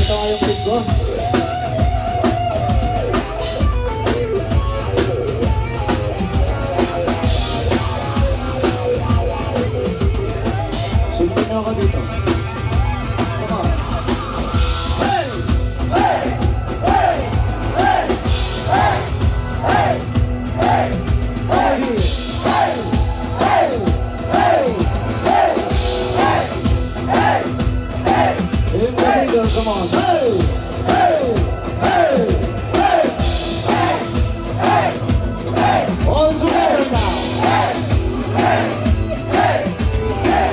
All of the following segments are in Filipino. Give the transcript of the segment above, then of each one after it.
Ito nga yung clip ko. Sundan na ako dito. Come on. Hey! Hey! Hey! Hey! Hey! Hey! Hey! Hey! Hey! Hey! Hey! Hey! Hey! Hey! In the middle, come on. Hey! Hey! Hey! Hey! Hey! Hey! Hey! All together now. Hey! Hey! Hey! Hey!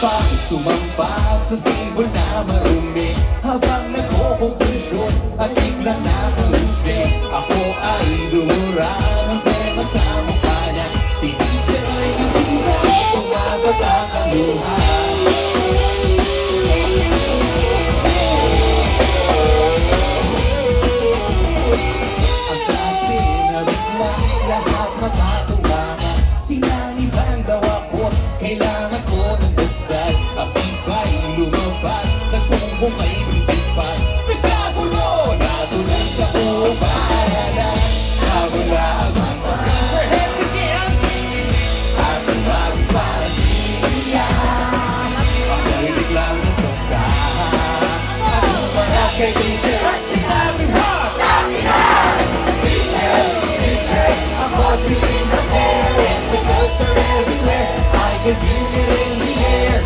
1, Sumampa sa table na marumi habang nagko-conclusion at biglang nakalusi. Ako ay dumura ng tema sa mukha niya. Si DJ ay nasita, tumabatak ang luha. Ang klase na bigla, lahat matatulangan. Sinaniban daw ako, kailangan ko ng dasal. Ang iba'y lumabas, nagsumbong kay prinsipal. Nagkagulo, natulan sa buong bahayanan. Nawala ang mga printer again. At ang bagis para siya. Ako'y biglang nasongkahan. At umarap kay DJ at sinabing rock. DJ, DJ, ako si Linda Fair. And the ghosts are everywhere. I can feel it in the air.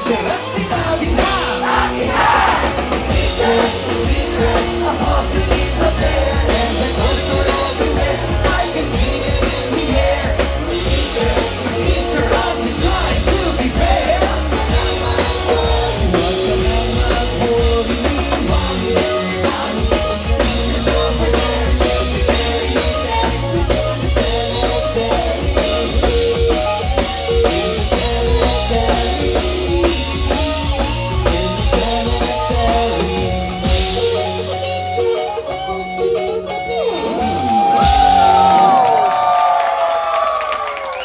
At sinabi na DJ, DJ, ako si Linda Fair. And the ghosts are everywhere. I can feel it in the air. DJ, DJ, on this line to be fair. Huwag ka na